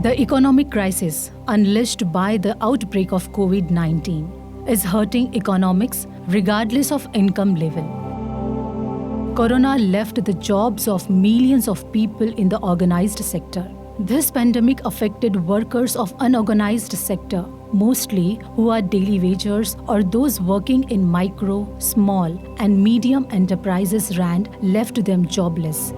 The economic crisis unleashed by the outbreak of COVID-19 is hurting economics regardless of income level. Corona left the jobs of millions of people in the organized sector. This pandemic affected workers of unorganized sector, mostly who are daily wagers or those working in micro, small and medium enterprises left them jobless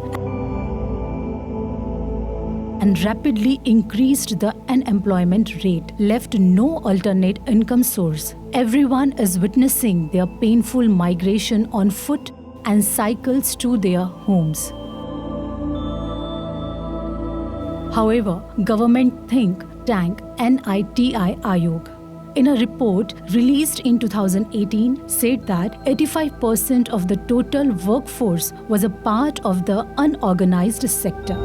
and rapidly increased the unemployment rate, left no alternate income source. Everyone is witnessing their painful migration on foot and cycles to their homes. However, government think tank NITI Aayog, in a report released in 2018, said that 85% of the total workforce was a part of the unorganized sector.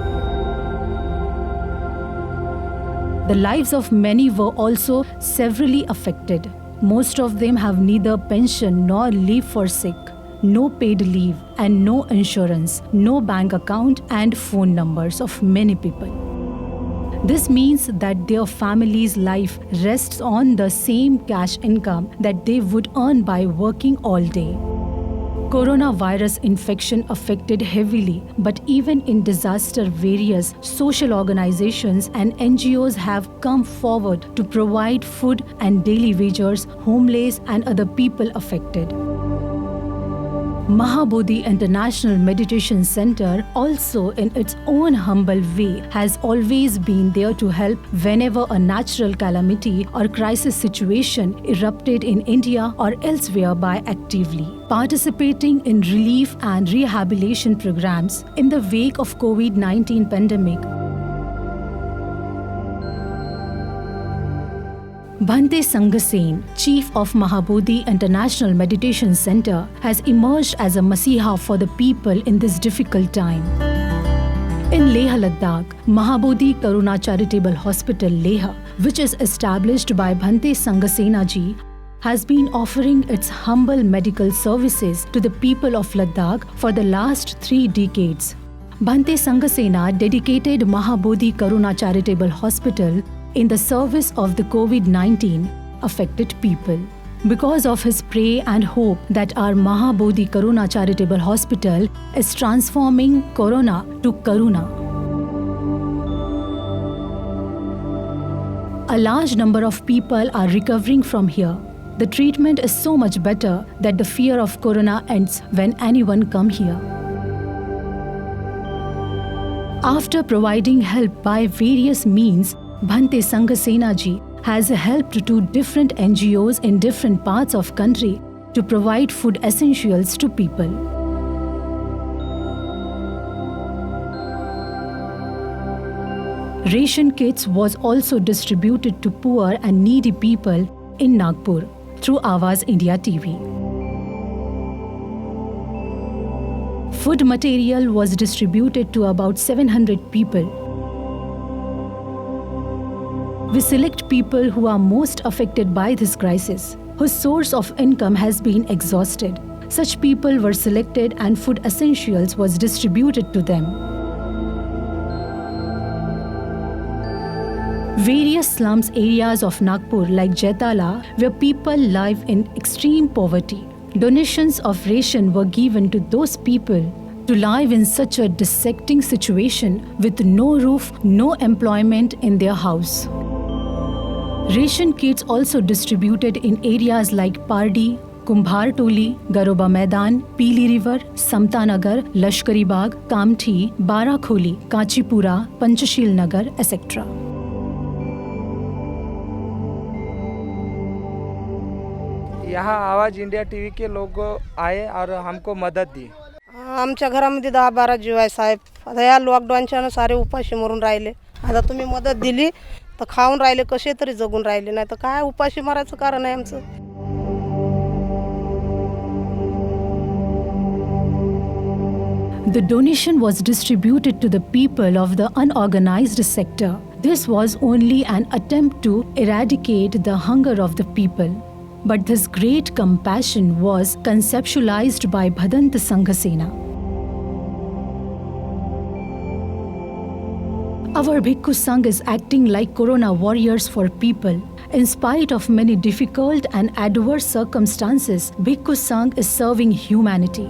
The lives of many were also severely affected. Most of them have neither pension nor leave for sick, no paid leave and no insurance, no bank account and phone numbers of many people. This means that their family's life rests on the same cash income that they would earn by working all day. Coronavirus infection affected heavily, but even in disaster, various social organizations and NGOs have come forward to provide food and daily wagers, homeless and other people affected. Mahabodhi International Meditation Center, also in its own humble way, has always been there to help whenever a natural calamity or crisis situation erupted in India or elsewhere by actively participating in relief and rehabilitation programs in the wake of COVID-19 pandemic. Bhante Sangasen, chief of Mahabodhi International Meditation Center, has emerged as a masiha for the people in this difficult time. In Leh, Ladakh, Mahabodhi Karuna Charitable Hospital, Leh, which is established by Bhante Sangasena ji, has been offering its humble medical services to the people of Ladakh for the last 3 decades. Bhante Sangasena dedicated Mahabodhi Karuna Charitable Hospital in the service of the COVID-19 affected people. Because of his prayer and hope that our Mahabodhi Karuna Charitable Hospital is transforming Corona to Karuna. A large number of people are recovering from here. The treatment is so much better that the fear of Corona ends when anyone come here. After providing help by various means, Bhante Sangasena ji has helped 2 different NGOs in different parts of country to provide food essentials to people. Ration kits was also distributed to poor and needy people in Nagpur through Awaaz India TV. Food material was distributed to about 700 people. We select people who are most affected by this crisis, whose source of income has been exhausted. Such people were selected and food essentials was distributed to them. Various slums areas of Nagpur like Jaitala, where people live in extreme poverty, donations of ration were given to those people to live in such a dissecting situation with no roof, no employment in their house. Ration kits also distributed in areas like Pardi, Kumbhar Toli, Garoba Maidan, Pili River, Samta Nagar, Lashkari Bagh, Kamthi, Barakholi, Kachipura, Panchashil Nagar, etc. यहाँ आवाज India TV के लोग आए और हमको मदद दी. आमच्या घरामध्ये 10-12 जीव आहे साहेब. आता या लॉकडाऊनच्या सारे उपाशी मरून राहिले. आता तुम्ही मदत दिली तर खाऊन राहिले, कसे तरी जगून राहिले, नाही तर काय उपाशी मरायचं कारण आहे आमचं. The donation was distributed to the people of the unorganized sector. This was only an attempt to eradicate the hunger of the people. But this great compassion was conceptualized by Bhante Sangasena. Our Bhikkhu Sangh is acting like Corona warriors for people. In spite of many difficult and adverse circumstances, Bhikkhu Sangh is serving humanity.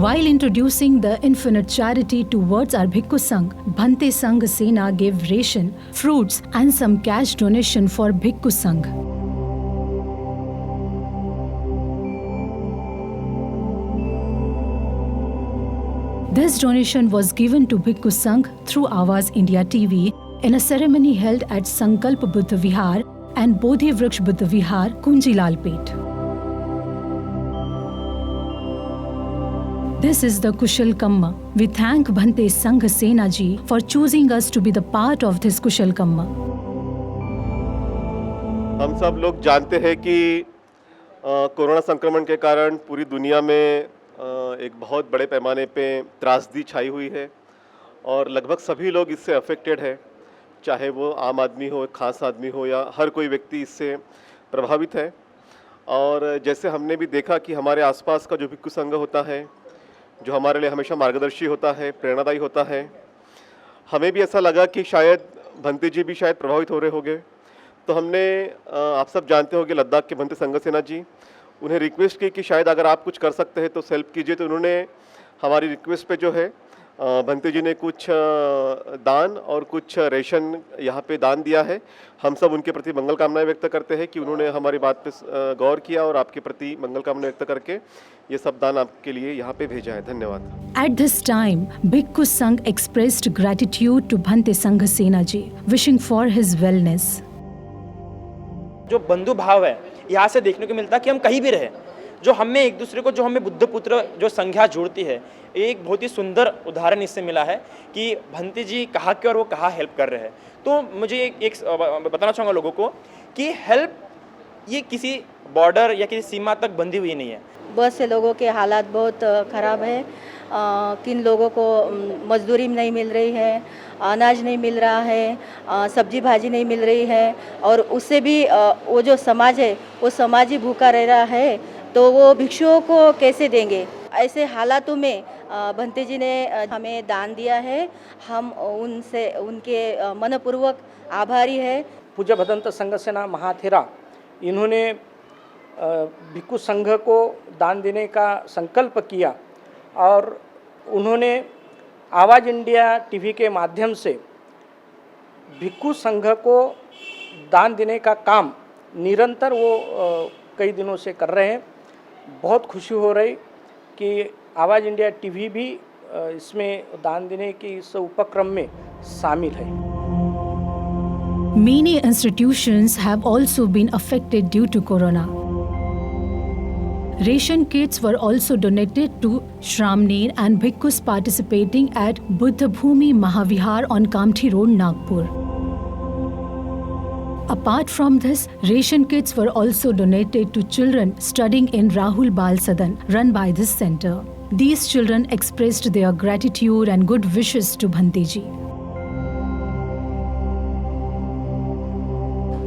While introducing the infinite charity towards our Bhikkhu Sangh, Bhante Sangh Sena gave ration, fruits and some cash donation for Bhikkhu Sangh. This donation was given to Bhikkhu Sangh through Awaaz India TV in a ceremony held at Sankalp Buddha Vihar and Bodhi Vriksh Buddha Vihar, Kunjilalpet. This is the Kushal Kamma. We thank Bhante Sangh Sena ji for choosing us to be the part of this Kushal Kamma. हम सब लोग जानते हैं कि corona संक्रमण के कारण पूरी दुनिया में एक बहुत बड़े पैमाने पे त्रासदी छाई हुई है और लगभग सभी लोग इससे अफेक्टेड है, चाहे वो आम आदमी हो, खास आदमी हो या हर कोई व्यक्ति इससे प्रभावित है। और जैसे हमने भी देखा कि हमारे आसपास का जो भिक्खु संघ होता है, जो हमारे लिए हमेशा मार्गदर्शी होता है, प्रेरणादायी होता है, हमें भी ऐसा लगा कि शायद भंते जी भी शायद प्रभावित हो रहे होंगे। तो हमने आप सब जानते हो कि लद्दाख के भंते संघ सेना जी, उन्हें रिक्वेस्ट की कि शायद अगर आप कुछ कर सकते हैं तो हेल्प कीजिए। तो उन्होंने हमारी रिक्वेस्ट पे जो है भंते जी ने कुछ दान और कुछ रेशन यहाँ पे दान दिया है। हम सब उनके प्रति मंगल कामनाएं व्यक्त करते हैं कि उन्होंने हमारी बात पे गौर किया और आपके प्रति मंगल कामनाएं व्यक्त करके ये सब दान आपके लिए यहाँ पे भेजा है। धन्यवाद। At this time, Bhikkhu Sangh expressed gratitude to Bhante Sangh Sena ji, wishing for his wellness. जो बंधु भाव है यहाँ से देखने को मिलता है कि हम कहीं भी रहे, जो हमें एक दूसरे को, जो हमें बुद्ध पुत्र जो संज्ञा जोड़ती है, एक बहुत ही सुंदर उदाहरण इससे मिला है कि भंते जी कहाँ के और वो कहाँ हेल्प कर रहे हैं। तो मुझे एक बताना चाहूँगा लोगों को कि हेल्प ये किसी बॉर्डर या किसी सीमा तक बंधी हुई नहीं है। बहुत से लोगों के हालात बहुत ख़राब है। किन लोगों को मजदूरी नहीं मिल रही है, अनाज नहीं मिल रहा है, सब्जी भाजी नहीं मिल रही है, और उससे भी वो जो समाज है वो समाज ही भूखा रह रहा है, तो वो भिक्षुओं को कैसे देंगे। ऐसे हालातों में भंते जी ने हमें दान दिया है। हम उनसे उनके मनपूर्वक आभारी है। पूज्य भदंत संघ सेना महाथेरा, इन्होंने भिक्खु संघ को दान देने का संकल्प किया और उन्होंने आवाज़ इंडिया टीवी के माध्यम से भिक्खु संघ को दान देने का काम निरंतर वो कई दिनों से कर रहे हैं। बहुत खुशी हो रही कि आवाज़ इंडिया टीवी भी इसमें दान देने के इस उपक्रम में शामिल है। Many institutions have also been affected due to corona. Ration kits were also donated to Shramner and bhikkhus participating at Buddha Bhumi Mahavihar on Kamthi Road, Nagpur. Apart from this, ration kits were also donated to children studying in Rahul Bal Sadan, run by this center. These children expressed their gratitude and good wishes to Bhante ji.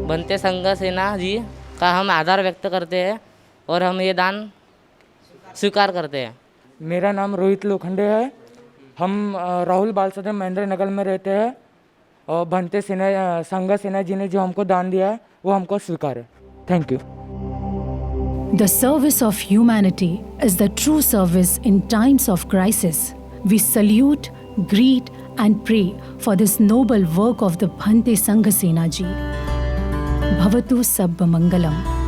Bhante संघ सेना जी का हम आभार व्यक्त करते हैं और हम ये दान स्वीकार करते हैं। मेरा नाम रोहित लोखंडे है। हम राहुल बाल सदन महेंद्र नगर में रहते हैं और भंते संघ सेना जी ने जो हमको दान दिया है वो हमको स्वीकार है। Thank you. The service of humanity is the true service in times of crisis. We salute, greet and pray for this noble work of the Bhante Sangh Sena ji. Bhavatu Sabba Mangalam.